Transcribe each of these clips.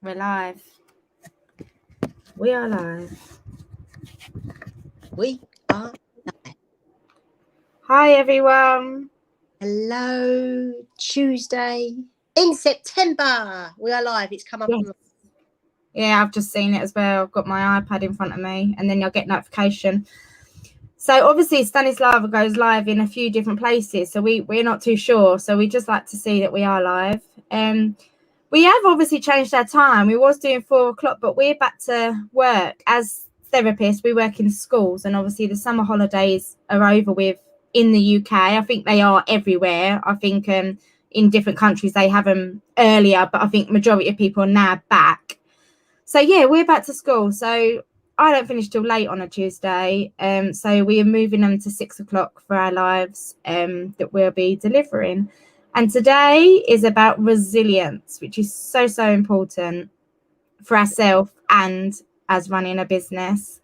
We're live. We are live. We are live. Hi, everyone. Hello, Tuesday in September. We are live. It's come up Yes. on. Yeah, I've just seen it as well. I've got my iPad in front of me, and then you'll get notification. So obviously, Stanislava goes live in a few different places, so we're not too sure. So we just like to see that we are live. We have obviously changed our time. We was doing 4 o'clock, but we're back to work as therapists. We work in schools, and obviously the summer holidays are over with in the UK. I think they are everywhere. I think in different countries they have them earlier, but I think majority of people are now back. So yeah, we're back to school. So I don't finish till late on a Tuesday. So we are moving them to 6 o'clock for our lives that we'll be delivering. And today is about resilience, which is so, so important for ourselves and as running a business.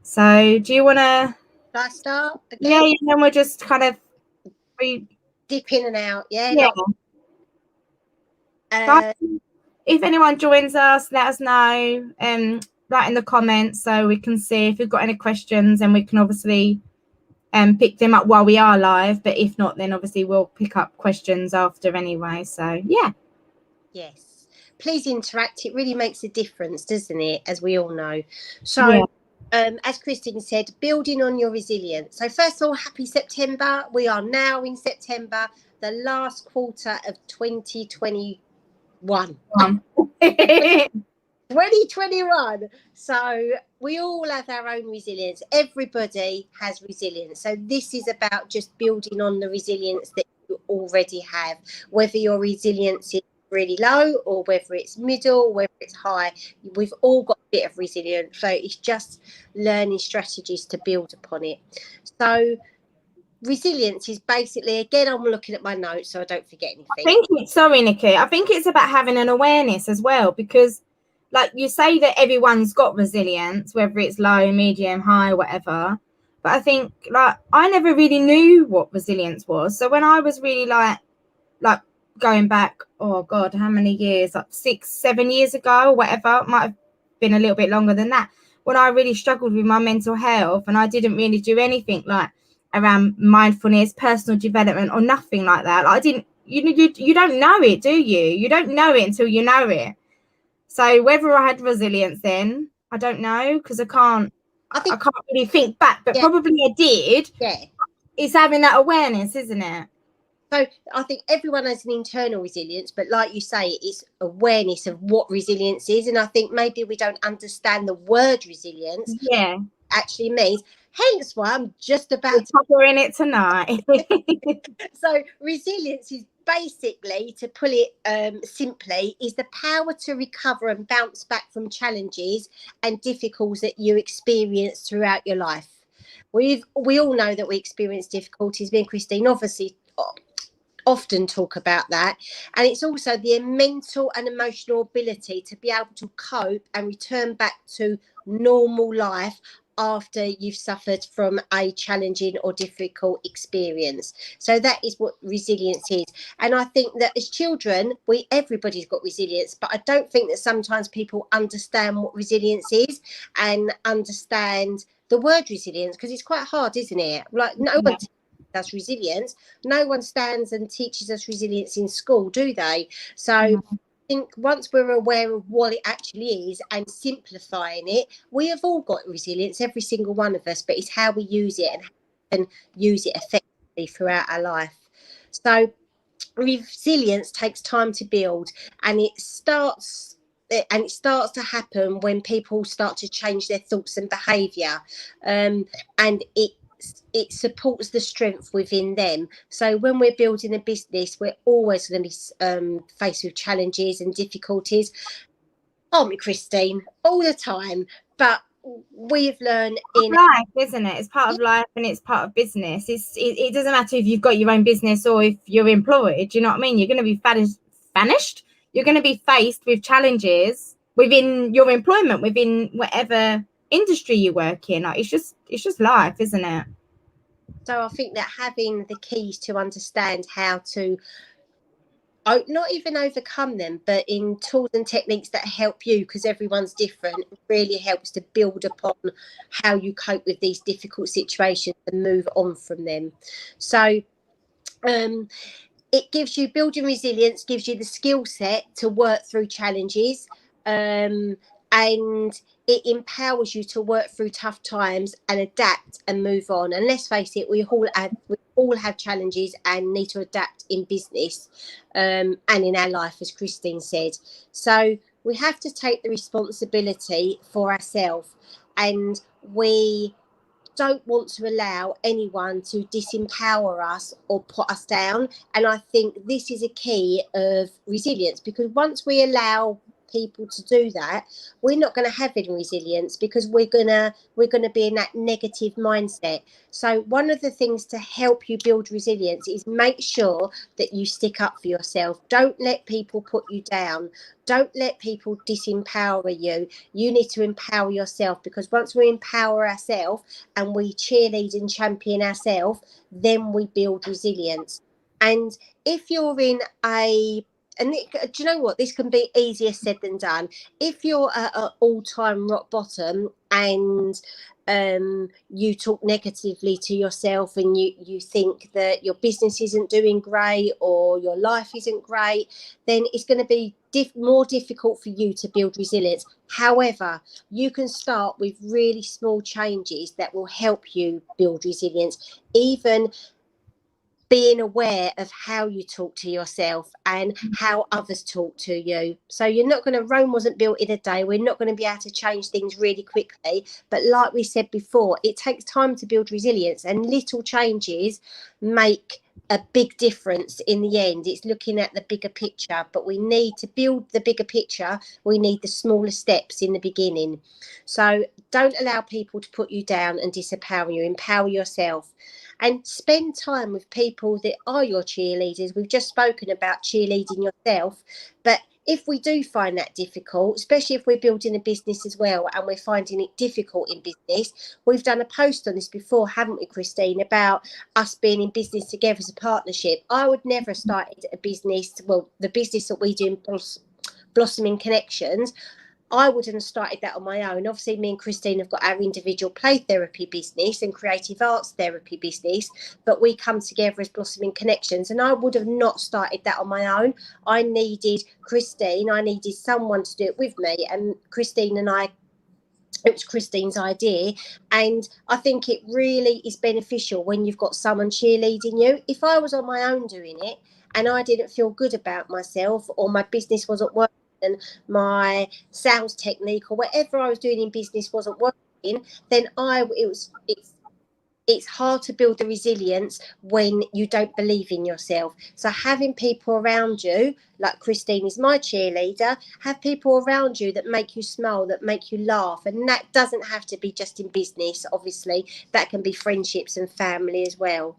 So do you want to... Shall I start again? Yeah, and then we'll just kind of... dip in and out. Yeah. Guys, if anyone joins us, let us know. Write in the comments so we can see if you've got any questions, and we can obviously pick them up while we are live, but if not, then obviously we'll pick up questions after anyway. So yeah. Yes, please interact. It really makes a difference, doesn't it, as we all know. So yeah. As Christin said, building on your resilience. So first of all, happy September. We are now in September, the last quarter of 2021. 2021. So we all have our own resilience. Everybody has resilience. So this is about just building on the resilience that you already have, whether your resilience is really low or whether it's middle, whether it's high. We've all got a bit of resilience. So it's just learning strategies to build upon it. So resilience is basically, again, I'm looking at my notes so I don't forget anything. Sorry, Nicki. I think it's about having an awareness as well, because like you say that everyone's got resilience, whether it's low, medium, high, whatever. But I think like I never really knew what resilience was. So when I was really like going back, oh God, how many years? Like 6-7 years ago, or whatever. It might have been a little bit longer than that. When I really struggled with my mental health, and I didn't really do anything like around mindfulness, personal development, or nothing like that. Like I didn't. You don't know it, do you? You don't know it until you know it. So whether I had resilience then, I don't know, because I can't really think back, but probably I did. Yeah. It's having that awareness, isn't it? So I think everyone has an internal resilience, but like you say, it's awareness of what resilience is. And I think maybe we don't understand the word resilience actually means. Hence why I'm just about to covering it tonight. So resilience is basically, to put it simply, is the power to recover and bounce back from challenges and difficulties that you experience throughout your life. We all know that we experience difficulties. Me and Christine obviously often talk about that, and it's also the mental and emotional ability to be able to cope and return back to normal life after you've suffered from a challenging or difficult experience. So that is what resilience is. And I think that as children, everybody's got resilience, but I don't think that sometimes people understand what resilience is and understand the word resilience, because it's quite hard, isn't it? Like no one us resilience. No one stands and teaches us resilience in school, do they? So I think once we're aware of what it actually is and simplifying it, we have all got resilience, every single one of us, but it's how we use it and use it effectively throughout our life. So resilience takes time to build, and it starts to happen when people start to change their thoughts and behaviour, and it supports the strength within them. So when we're building a business, we're always going to be faced with challenges and difficulties, aren't we, Christine? All the time. But we've learned in life, isn't it? It's part of life, and it's part of business. It doesn't matter if you've got your own business or if you're employed. Do you know what I mean? You're going to be vanished. You're going to be faced with challenges within your employment, within whatever industry you work in. Like, it's just life, isn't it? So I think that having the keys to understand how to not even overcome them, but in tools and techniques that help you, because everyone's different. It really helps to build upon how you cope with these difficult situations and move on from them. So it gives you, building resilience gives you the skill set to work through challenges, and it empowers you to work through tough times and adapt and move on. And let's face it, we all have challenges and need to adapt in business, and in our life, as Christine said. So we have to take the responsibility for ourselves, and we don't want to allow anyone to disempower us or put us down. And I think this is a key of resilience, because once we allow people to do that, we're not going to have any resilience, because we're gonna be in that negative mindset. So one of the things to help you build resilience is make sure that you stick up for yourself. Don't let people put you down. Don't let people disempower you. You need to empower yourself, because once we empower ourselves and we cheerlead and champion ourselves, then we build resilience. And if you're in do you know what? This can be easier said than done. If you're at an all-time rock bottom and you talk negatively to yourself, and you think that your business isn't doing great or your life isn't great, then it's going to be more difficult for you to build resilience. However, you can start with really small changes that will help you build resilience. Even being aware of how you talk to yourself and how others talk to you. So you're not going to, Rome wasn't built in a day. We're not going to be able to change things really quickly. But like we said before, it takes time to build resilience, and little changes make a big difference in the end. It's looking at the bigger picture, but we need to build the bigger picture. We need the smaller steps in the beginning. So don't allow people to put you down and disempower you. Empower yourself. And spend time with people that are your cheerleaders. We've just spoken about cheerleading yourself, but if we do find that difficult, especially if we're building a business as well and we're finding it difficult in business, we've done a post on this before, haven't we, Christine, about us being in business together as a partnership. I would never have started a business, well, the business that we do in Blossoming Connections, I wouldn't have started that on my own. Obviously, me and Christine have got our individual play therapy business and creative arts therapy business, but we come together as Blossoming Connections, and I would have not started that on my own. I needed Christine. I needed someone to do it with me, and Christine and I, it was Christine's idea, and I think it really is beneficial when you've got someone cheerleading you. If I was on my own doing it and I didn't feel good about myself, or my business wasn't working, and my sales technique or whatever I was doing in business wasn't working, then it's hard to build the resilience when you don't believe in yourself. So having people around you, like Christine is my cheerleader, have people around you that make you smile, that make you laugh. And that doesn't have to be just in business, obviously. That can be friendships and family as well.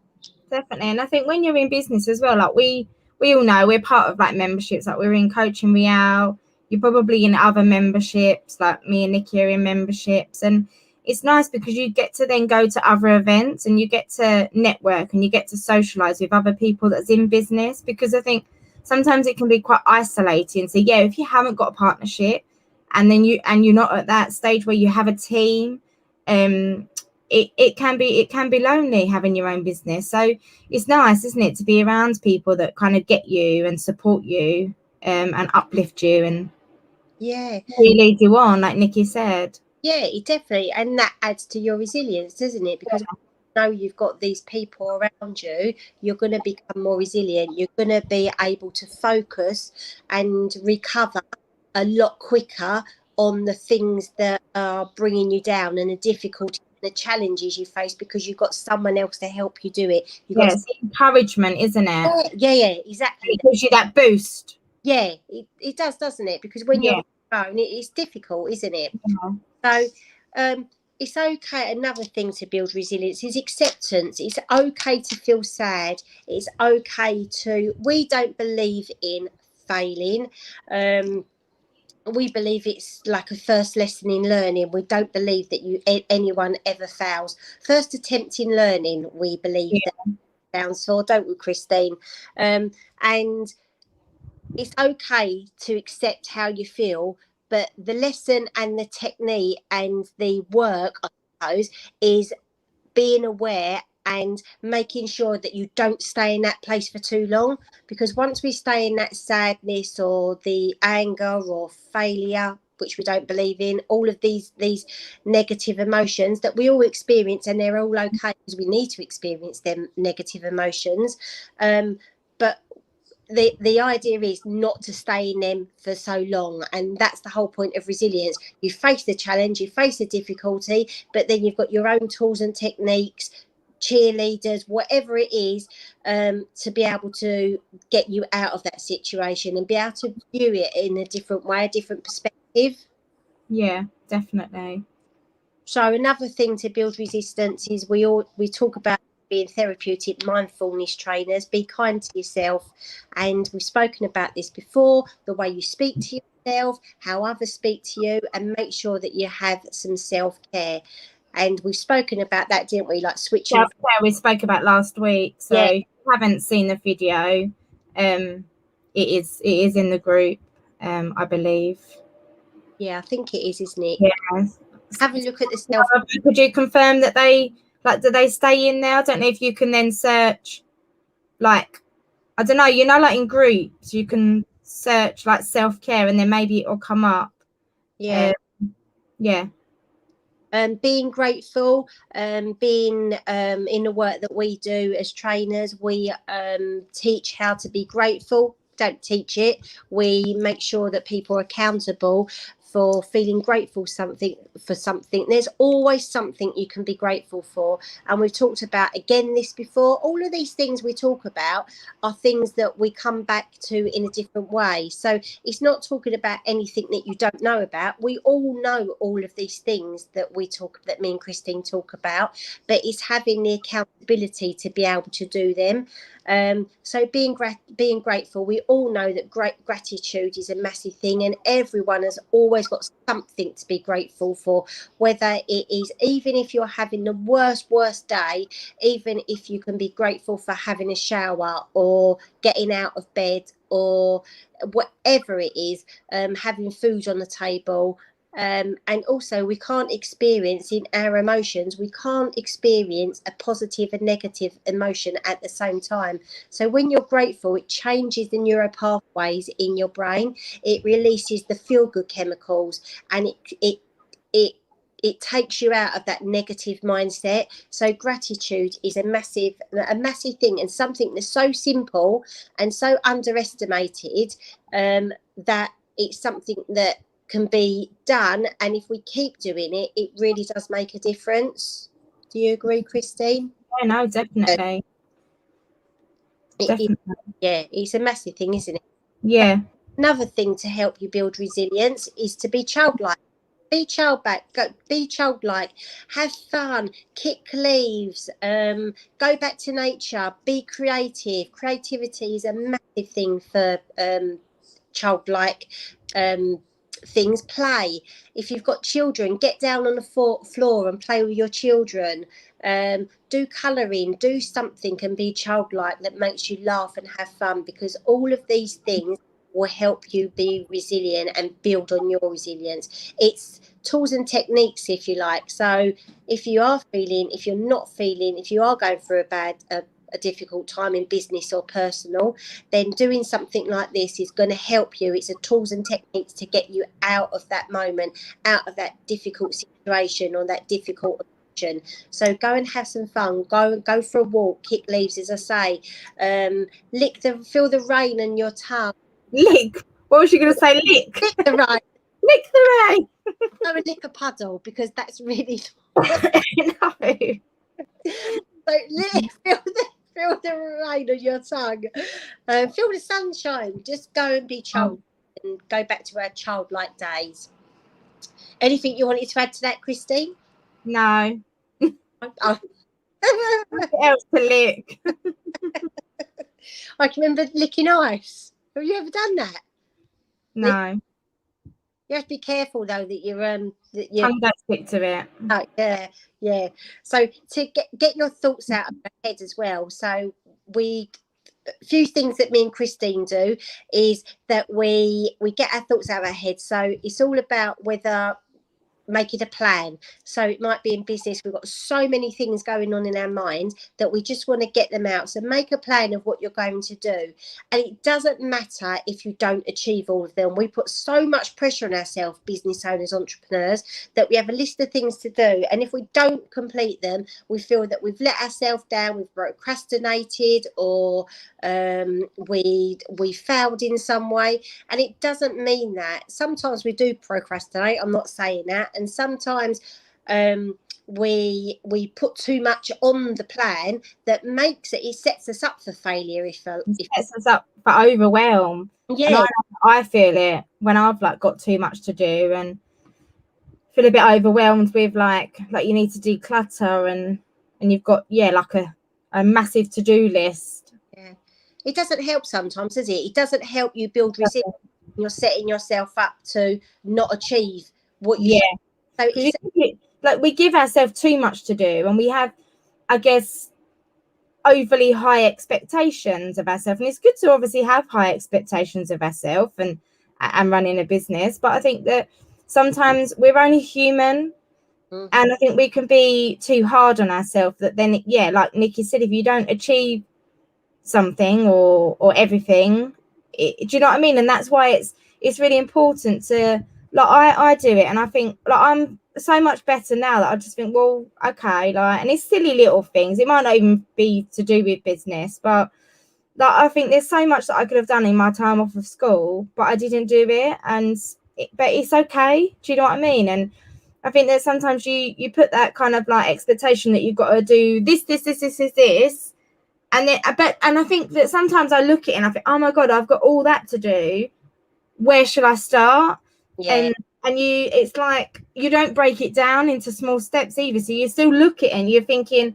Definitely. And I think when you're in business as well, like we all know we're part of like memberships, like we're in Coaching Real, you're probably in other memberships, like me and Nicki are in memberships, and it's nice because you get to then go to other events and you get to network and you get to socialize with other people that's in business, because I think sometimes it can be quite isolating. So yeah, if you haven't got a partnership and then you're not at that stage where you have a team, it can be lonely having your own business. So it's nice, isn't it, to be around people that kind of get you and support you, and uplift you and really lead you on, like Nicki said. Yeah, it definitely, and that adds to your resilience, doesn't it? Because know you've got these people around you, you're going to become more resilient. You're going to be able to focus and recover a lot quicker on the things that are bringing you down and the difficulties, the challenges you face, because you've got someone else to help you do it. Yes, encouragement, isn't it? Yeah, exactly. It gives you that boost. Yeah, it does, doesn't it? Because when you're on your own, it's difficult, isn't it? So it's okay. Another thing to build resilience is acceptance. It's okay to feel sad. It's okay to, we don't believe in failing. We believe it's like a first lesson in learning. We don't believe that anyone ever fails. First attempt in learning, we believe that sounds for, don't we, Christine? And it's okay to accept how you feel, but the lesson and the technique and the work, I suppose, is being aware and making sure that you don't stay in that place for too long, because once we stay in that sadness or the anger or failure, which we don't believe in, all of these negative emotions that we all experience, and they're all okay because we need to experience them negative emotions, but the idea is not to stay in them for so long, and that's the whole point of resilience. You face the challenge, you face the difficulty, but then you've got your own tools and techniques, cheerleaders, whatever it is, to be able to get you out of that situation and be able to view it in a different way, a different perspective. Yeah, definitely. So another thing to build resistance is we talk about being therapeutic mindfulness trainers. Be kind to yourself, and we've spoken about this before, the way you speak to yourself, how others speak to you, and make sure that you have some self-care. And we've spoken about that, didn't we? Like switching. Self-care we spoke about last week. So Yeah. if you haven't seen the video, it is in the group, I believe. Yeah, I think it is, isn't it? Yeah. Have a look at the self. Could you confirm that do they stay in there? I don't know if you can then search, like, I don't know, like in groups you can search like self-care and then maybe it'll come up. Yeah. Yeah. Being grateful, being in the work that we do as trainers, we teach how to be grateful. Don't teach it. We make sure that people are accountable for feeling grateful for something. There's always something you can be grateful for, and we've talked about again this before. All of these things we talk about are things that we come back to in a different way. So it's not talking about anything that you don't know about. We all know all of these things that me and Christine talk about, but it's having the accountability to be able to do them. So being grateful, we all know that gratitude is a massive thing, and everyone has always got something to be grateful for, whether it is, even if you're having the worst day, even if you can be grateful for having a shower or getting out of bed or whatever it is, having food on the table. And also we can't experience in our emotions, we can't experience a positive and negative emotion at the same time. So when you're grateful, it changes the neural pathways in your brain, it releases the feel-good chemicals, and it takes you out of that negative mindset. So gratitude is a massive thing, and something that's so simple and so underestimated, that it's something that can be done, and if we keep doing it, it really does make a difference. Do you agree, Christine? Yeah, no, definitely. It's a massive thing, isn't it? Yeah. Another thing to help you build resilience is to be childlike. Be childlike, have fun, kick leaves, go back to nature, be creative. Creativity is a massive thing for childlike things. Play. If you've got children, get down on the floor and play with your children. Do colouring, do something, and be childlike that makes you laugh and have fun, because all of these things will help you be resilient and build on your resilience. It's tools and techniques, if you like. So if you are going through a difficult time in business or personal, then doing something like this is going to help you. It's a tools and techniques to get you out of that moment, out of that difficult situation or that difficult emotion. So go and have some fun. Go for a walk, kick leaves, as I say. Feel the rain on your tongue. Lick. What was she going to say? Lick. Lick the rain. Lick the rain. Go and lick a puddle, because that's really No. So feel the rain on your tongue. Feel the sunshine. Just go and be child and go back to our childlike days. Anything you wanted to add to that, Christine? No. Oh. What else to lick? I can remember licking ice. Have you ever done that? No. You have to be careful though that you're tongue don't stick to it. Yeah. So to get your thoughts out of your head as well. So we few things that me and Christine do is that we get our thoughts out of our head. So it's all about whether making a plan. So it might be in business, we've got so many things going on in our mind that we just want to get them out. So make a plan of what you're going to do, and it doesn't matter if you don't achieve all of them. We put so much pressure on ourselves, business owners, entrepreneurs, that we have a list of things to do, and if we don't complete them, we feel that we've let ourselves down, we've procrastinated, or we failed in some way. And it doesn't mean that. Sometimes we do procrastinate, I'm not saying that, and sometimes we put too much on the plan that makes it sets us up for failure. If it sets us up for overwhelm. Yeah, and I feel it when I've like got too much to do and feel a bit overwhelmed with like you need to declutter and you've got like a massive to-do list. Yeah, it doesn't help sometimes, does it? It doesn't help you build resilience. You're setting yourself up to not achieve what you should. So it's like we give ourselves too much to do, and we have, I guess, overly high expectations of ourselves. And it's good to obviously have high expectations of ourselves and running a business, but I think that sometimes we're only human. And I think we can be too hard on ourselves, that then like Nicki said, if you don't achieve something or everything, do you know what I mean? And that's why it's really important to, like, I do it, and I think like I'm so much better now that I just think, well, okay, like, and it's silly little things, it might not even be to do with business, but like I think there's so much that I could have done in my time off of school, but I didn't do it, but it's okay, do you know what I mean? And I think that sometimes you put that kind of like expectation that you've got to do this, and then I think that sometimes I look at it and I think, oh my God, I've got all that to do. Where should I start? Yeah. And it's like you don't break it down into small steps either. So you still look at it and you're thinking,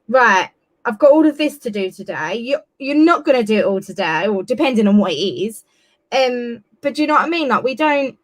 right, I've got all of this to do today. You're not going to do it all today, or depending on what it is. But do you know what I mean? Like we don't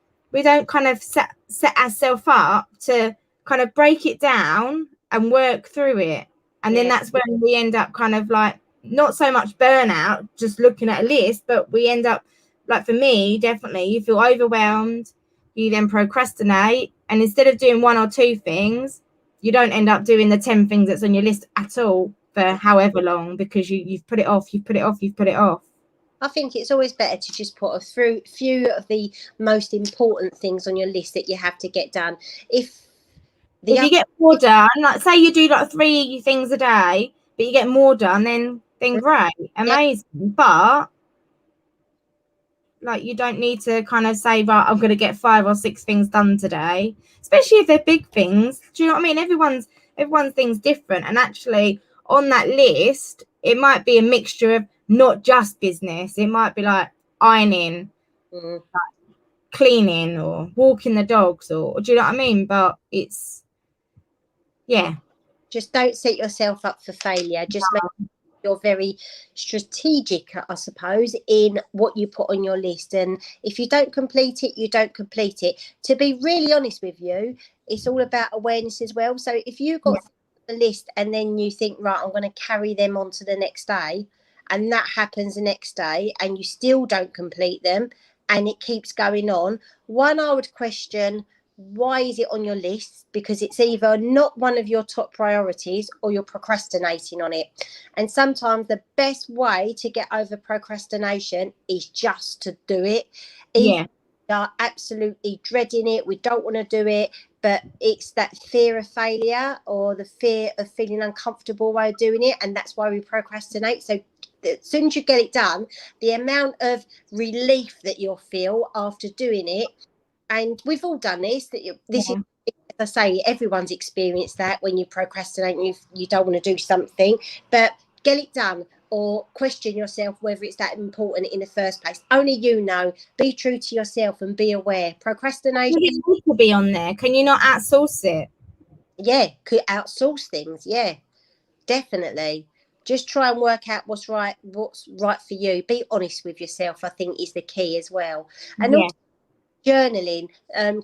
kind of set ourselves up to kind of break it down and work through it. And then that's when we end up kind of like not so much burnout, just looking at a list, but we end up, like for me, definitely, you feel overwhelmed, you then procrastinate, and instead of doing one or two things, you don't end up doing the 10 things that's on your list at all for however long, because you've put it off. I think it's always better to just put a few of the most important things on your list that you have to get done. If you get more done, like say you do like 3 things a day, but you get more done, then great, amazing. But like you don't need to kind of say, right, I'm going to get 5 or 6 things done today, especially if they're big things. Do you know what I mean? Everyone's thing's different, and actually on that list it might be a mixture of not just business. It might be like ironing, like cleaning, or walking the dogs, or do you know what I mean? But it's just don't set yourself up for failure. Just make sure you're very strategic, I suppose, in what you put on your list. And if you don't complete it, you don't complete it. To be really honest with you, it's all about awareness as well. So if you've got the list and then you think, right, I'm going to carry them on to the next day, and that happens the next day and you still don't complete them and it keeps going on, one, I would question, why is it on your list? Because it's either not one of your top priorities or you're procrastinating on it. And sometimes the best way to get over procrastination is just to do it. We are absolutely dreading it, we don't want to do it, but it's that fear of failure or the fear of feeling uncomfortable while doing it, and that's why we procrastinate. So as soon as you get it done, the amount of relief that you'll feel after doing it, and we've all done this, is, as I say, everyone's experienced that when you procrastinate and you don't want to do something, but get it done, or question yourself whether it's that important in the first place. Only you know. Be true to yourself and be aware. Procrastination could be on there. Can you not outsource it? Could outsource things. Definitely. Just try and work out what's right for you. Be honest with yourself, I think, is the key as well. And also, Journaling.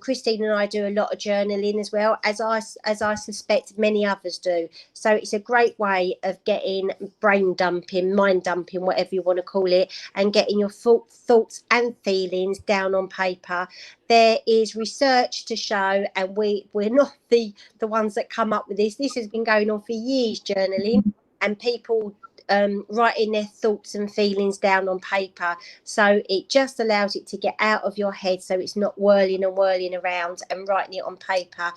Christine and I do a lot of journaling as well, as I suspect many others do. So it's a great way of getting brain dumping, mind dumping, whatever you want to call it, and getting your thoughts and feelings down on paper. There is research to show, and we're not the ones that come up with this. This has been going on for years, journaling, and people writing their thoughts and feelings down on paper. So it just allows it to get out of your head, so it's not whirling and whirling around, and writing it on paper.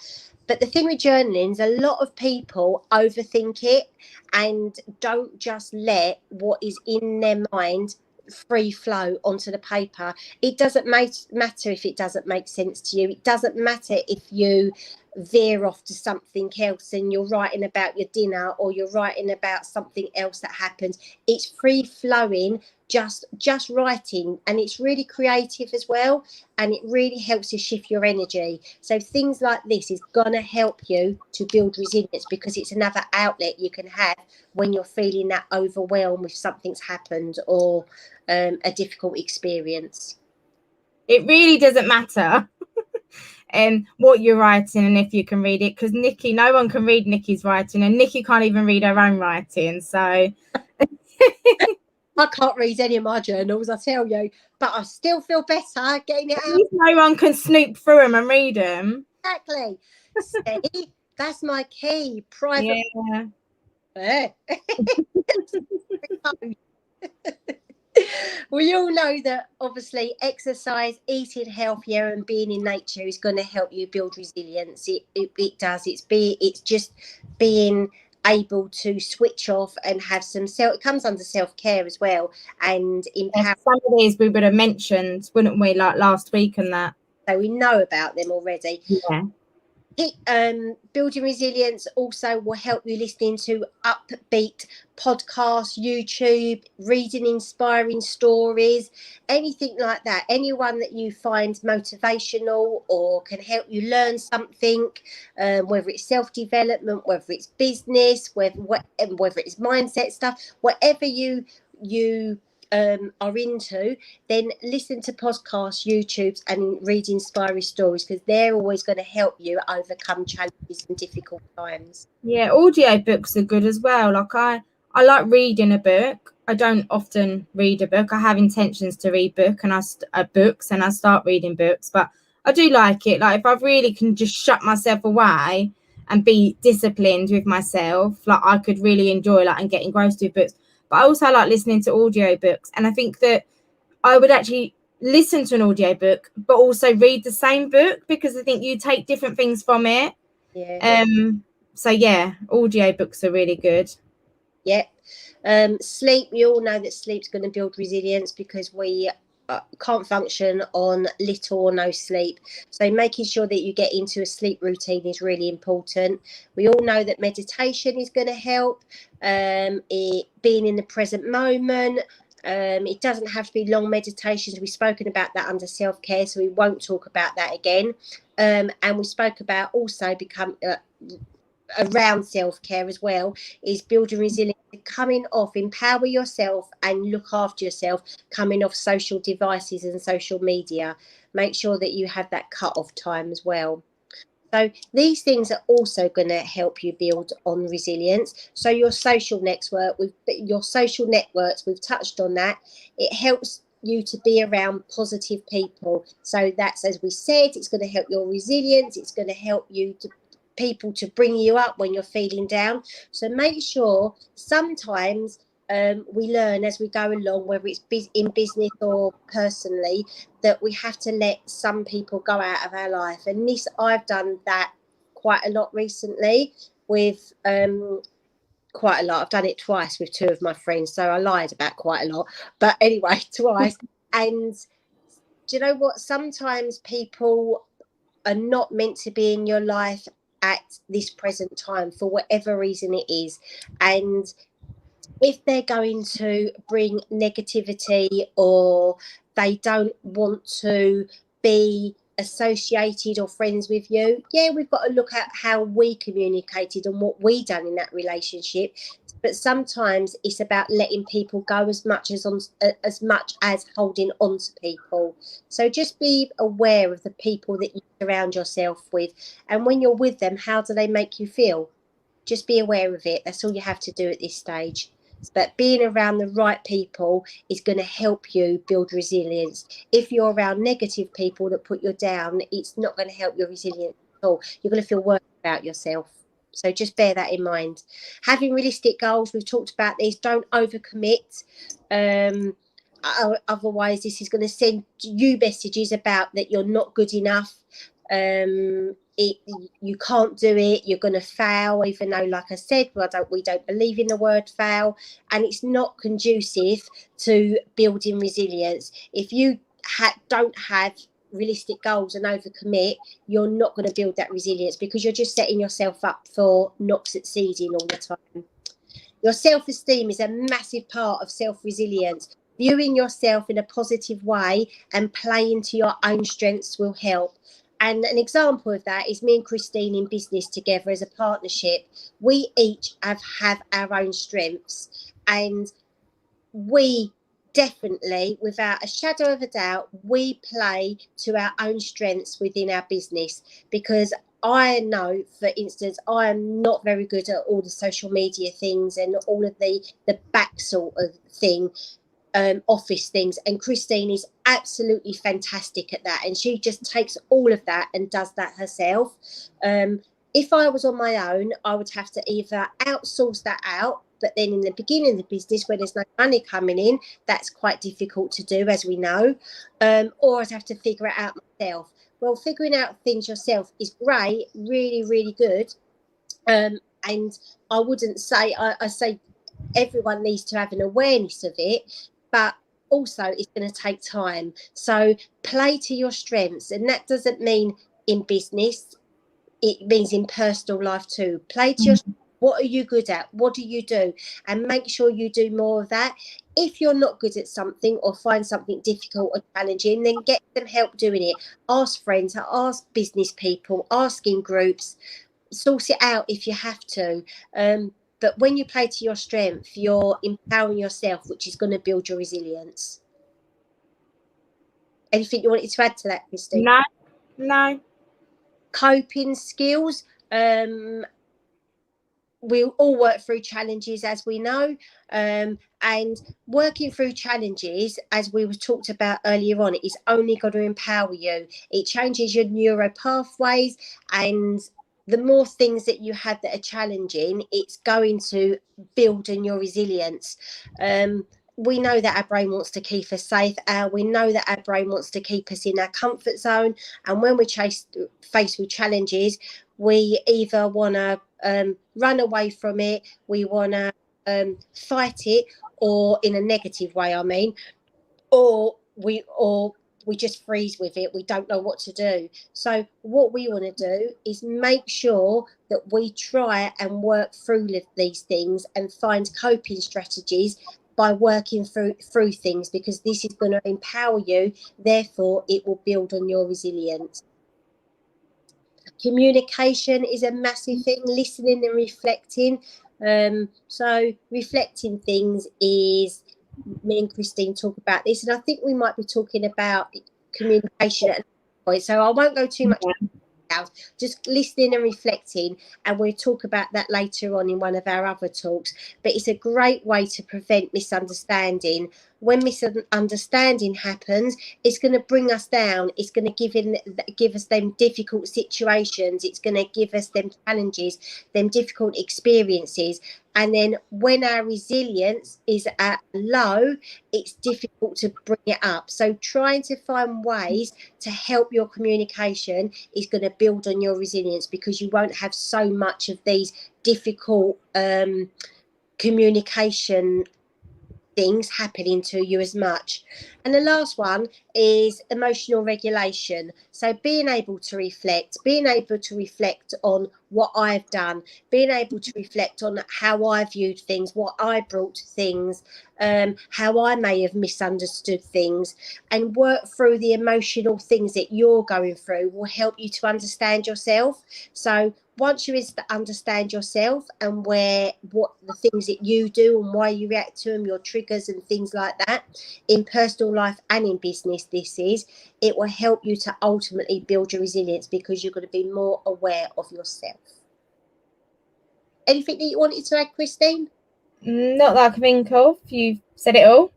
But the thing with journaling is a lot of people overthink it and don't just let what is in their mind free flow onto the paper. It doesn't matter if it doesn't make sense to you. It doesn't matter if you veer off to something else and you're writing about your dinner, or you're writing about something else that happens. It's free flowing, just writing, and it's really creative as well, and it really helps you shift your energy. So things like this is gonna help you to build resilience, because it's another outlet you can have when you're feeling that overwhelmed with something's happened, or a difficult experience. It really doesn't matter what you're writing and if you can read it, because Nicki, no one can read Nicki's writing, and Nicki can't even read her own writing. So I can't read any of my journals, I tell you, but I still feel better getting it out. No one can snoop through them and read them. Exactly. See, that's my key. Private. Yeah. We all know that obviously exercise, eating healthier, and being in nature is going to help you build resilience. It does. It's just being able to switch off and have some it comes under self-care as well, and empower. Some of these we would have mentioned, wouldn't we, like last week and that. So we know about them already. Yeah. Building resilience also will help you listening to upbeat podcasts, YouTube, reading inspiring stories, anything like that. Anyone that you find motivational or can help you learn something, whether it's self-development, whether it's business, whether it's mindset stuff, whatever you are into, then listen to podcasts, YouTubes, and read inspiring stories, because they're always going to help you overcome challenges and difficult times. Yeah, audio books are good as well. Like I like reading a book. I don't often read a book. I have intentions to read books, and I start reading books, but I do like it. Like if I really can just shut myself away and be disciplined with myself, like I could really enjoy and get engrossed with books. But I also like listening to audiobooks, and I think that I would actually listen to an audiobook but also read the same book, because I think you take different things from it. Yeah. So yeah, audiobooks are really good. Yep. Sleep, we all know that sleep's going to build resilience, because we can't function on little or no sleep. So making sure that you get into a sleep routine is really important. We all know that meditation is going to help. Being in the present moment. It doesn't have to be long meditations. We've spoken about that under self-care, so we won't talk about that again. And we spoke about also around self-care as well, is building resilience, coming off, empower yourself and look after yourself, coming off social devices and social media. Make sure that you have that cut-off time as well. So these things are also going to help you build on resilience. So your social networks, we've touched on that. It helps you to be around positive people. So that's, as we said, it's going to help your resilience. It's going to help you to people to bring you up when you're feeling down. So make sure sometimes we learn as we go along, whether it's in business or personally, that we have to let some people go out of our life. And this, I've done that quite a lot recently with quite a lot. I've done it twice with two of my friends, so I lied about quite a lot, but anyway, twice. And do you know what, sometimes people are not meant to be in your life at this present time for whatever reason it is. And if they're going to bring negativity, or they don't want to be associated or friends with you, yeah, we've got to look at how we communicated and what we done in that relationship. But sometimes it's about letting people go as much as holding on to people. So just be aware of the people that you surround yourself with, and when you're with them, how do they make you feel? Just be aware of it. That's all you have to do at this stage. But being around the right people is going to help you build resilience. If you're around negative people that put you down, it's not going to help your resilience at all. You're going to feel worse about yourself. So just bear that in mind. Having realistic goals, we've talked about this. Don't overcommit. Otherwise, this is going to send you messages about that you're not good enough. You can't do it, you're going to fail, even though, like I said, we don't believe in the word fail, and it's not conducive to building resilience. If you don't have realistic goals and overcommit, you're not going to build that resilience, because you're just setting yourself up for not succeeding all the time. Your self-esteem is a massive part of self-resilience. Viewing yourself in a positive way and playing to your own strengths will help. And an example of that is me and Christine in business together as a partnership. We each have our own strengths, and we definitely, without a shadow of a doubt, we play to our own strengths within our business. Because I know, for instance, I am not very good at all the social media things and all of the back sort of thing. Office things, and Christine is absolutely fantastic at that, and she just takes all of that and does that herself. If I was on my own, I would have to either outsource that out, but then in the beginning of the business, where there's no money coming in, that's quite difficult to do, as we know, or I'd have to figure it out myself. Well, figuring out things yourself is great, really, really good, and I wouldn't say, I say everyone needs to have an awareness of it, but also it's going to take time. So play to your strengths, and that doesn't mean in business, it means in personal life too. Play to your strengths. What are you good at? What do you do? And make sure you do more of that. If you're not good at something or find something difficult or challenging, then get some help doing it. Ask friends, ask business people, ask in groups, source it out if you have to. But when you play to your strength, you're empowering yourself, which is going to build your resilience. Anything you wanted to add to that, Christine? No. Coping skills. We all work through challenges, as we know, and working through challenges, as we were talked about earlier on, is only going to empower you. It changes your neuro pathways, and the more things that you have that are challenging, it's going to build in your resilience. We know that our brain wants to keep us safe. We know that our brain wants to keep us in our comfort zone. And when we're faced with challenges, we either want to run away from it, we want to fight it, or in a negative way, I mean, or we just freeze with it. We don't know what to do. So what we want to do is make sure that we try and work through these things and find coping strategies by working through things, because this is going to empower you. Therefore, it will build on your resilience. Communication is a massive thing, listening and reflecting. So reflecting things is, me and Christine talk about this, and I think we might be talking about communication at that point, so I won't go too much out, just listening and reflecting, and we'll talk about that later on in one of our other talks. But it's a great way to prevent misunderstanding. When misunderstanding happens, it's going to bring us down. It's going to give us them difficult situations. It's going to give us them challenges, them difficult experiences. And then when our resilience is at low, it's difficult to bring it up. So trying to find ways to help your communication is going to build on your resilience, because you won't have so much of these difficult communication things happening to you as much. And the last one is emotional regulation. So being able to reflect on what I've done, being able to reflect on how I viewed things, what I brought to things, how I may have misunderstood things, and work through the emotional things that you're going through will help you to understand yourself. So once you understand yourself and what the things that you do and why you react to them, your triggers and things like that, in personal life and in business, it will help you to ultimately build your resilience, because you're going to be more aware of yourself. Anything that you wanted to add, Christine? Not that I can think of. You've said it all.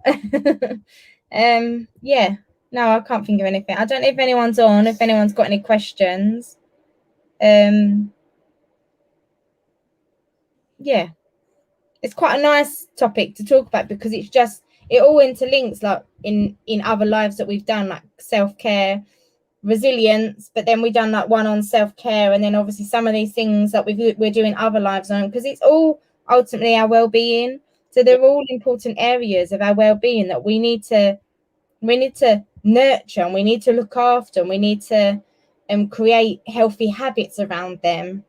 Yeah. No, I can't think of anything. I don't know if anyone's on, if anyone's got any questions. Yeah. It's quite a nice topic to talk about, because it's just, it all interlinks, like in other lives that we've done, like self-care, resilience, but then we've done like one on self-care, and then obviously some of these things that we're doing other lives on, because it's all ultimately our well-being. So they're all important areas of our well-being that we need to nurture, and we need to look after, and we need to create healthy habits around them.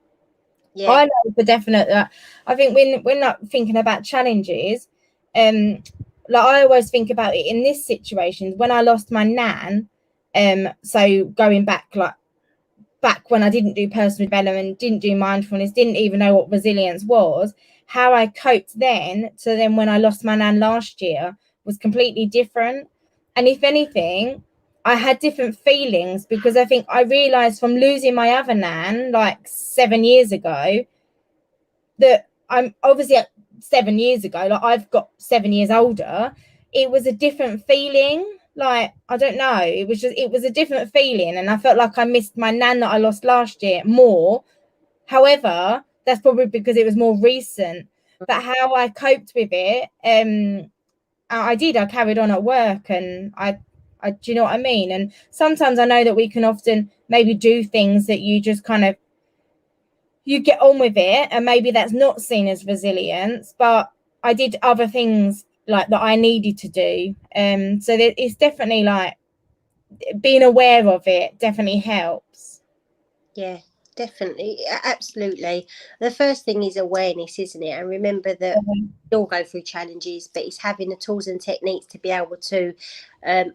Yeah. I know for definite that I think when we're not thinking about challenges, like I always think about it in this situation when I lost my nan. So going back when I didn't do personal development, didn't do mindfulness, didn't even know what resilience was, how I coped then to then when I lost my nan last year was completely different. And if anything, I had different feelings, because I think I realized from losing my other nan like 7 years ago that I'm obviously 7 years ago, like I've got 7 years older, it was a different feeling. Like, I don't know, it was a different feeling, and I felt like I missed my nan that I lost last year more. However, that's probably because it was more recent. But how I coped with it, I carried on at work, and I do you know what I mean? And sometimes I know that we can often maybe do things that you just kind of, you get on with it, and maybe that's not seen as resilience, but I did other things like that I needed to do. So it's definitely like being aware of it definitely helps. Yeah, definitely, absolutely. The first thing is awareness, isn't it? And remember that we all go through challenges, but it's having the tools and techniques to be able to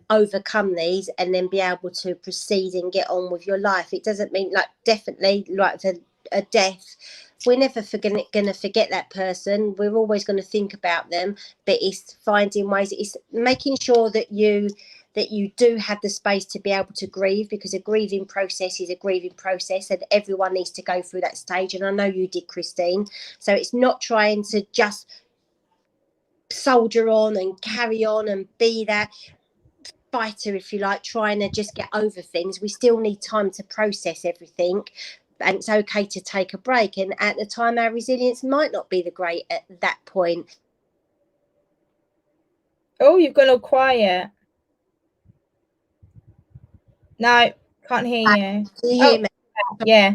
overcome these, and then be able to proceed and get on with your life. It doesn't mean, like, definitely like a death, we're never going to forget that person. We're always going to think about them, but it's finding ways, it's making sure that you do have the space to be able to grieve, because a grieving process is a grieving process, and everyone needs to go through that stage. And I know you did, Christine. So it's not trying to just soldier on and carry on and be that fighter, if you like, trying to just get over things. We still need time to process everything, and it's okay to take a break. And at the time, our resilience might not be the great at that point. Oh, you've gone all quiet. No, can't hear you. Can you hear me? Yeah.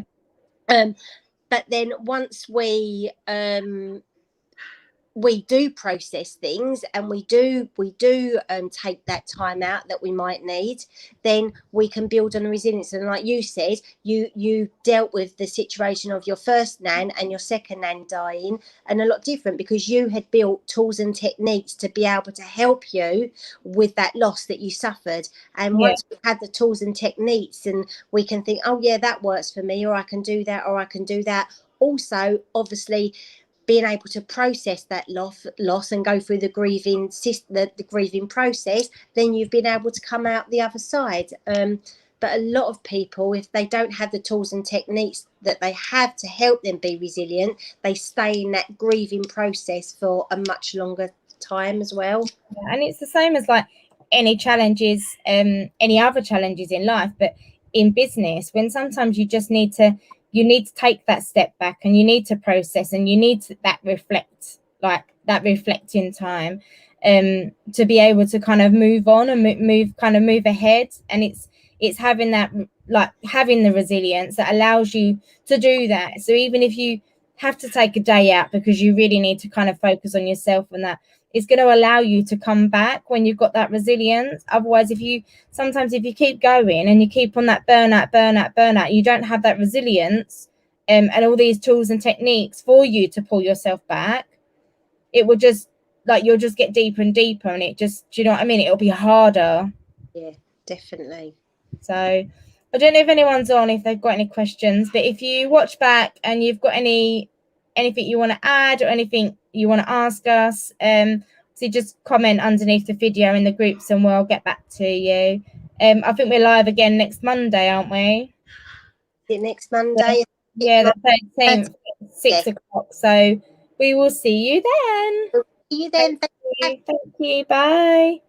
But then once we do process things, and we do take that time out that we might need, then we can build on resilience. And like you said, you dealt with the situation of your first nan and your second nan dying, and a lot different, because you had built tools and techniques to be able to help you with that loss that you suffered. And once we had the tools and techniques, and we can think, oh yeah, that works for me, or I can do that, or I can do that. Also, obviously, being able to process that loss and go through the grieving process, then you've been able to come out the other side. But a lot of people, if they don't have the tools and techniques that they have to help them be resilient, they stay in that grieving process for a much longer time as well. And it's the same as like any challenges, any other challenges in life, but in business, when sometimes you just need to take that step back, and you need to process, and you need that reflecting time, to be able to kind of move on and move ahead. And it's having that, like having the resilience that allows you to do that. So even if you have to take a day out because you really need to kind of focus on yourself, and that it's going to allow you to come back when you've got that resilience. Otherwise, if you keep going and you keep on that burnout, you don't have that resilience, and all these tools and techniques for you to pull yourself back, it will just like you'll just get deeper and deeper, and it just, do you know what I mean? It'll be harder. Yeah, definitely. So I don't know if anyone's on, if they've got any questions, but if you watch back and you've got anything you want to add or anything you want to ask us, so just comment underneath the video in the groups and we'll get back to you. I think we're live again next Monday, aren't we? Next Monday. Yeah, the 13th, 6 o'clock. So we will see you then. See you then. Thank you. Bye.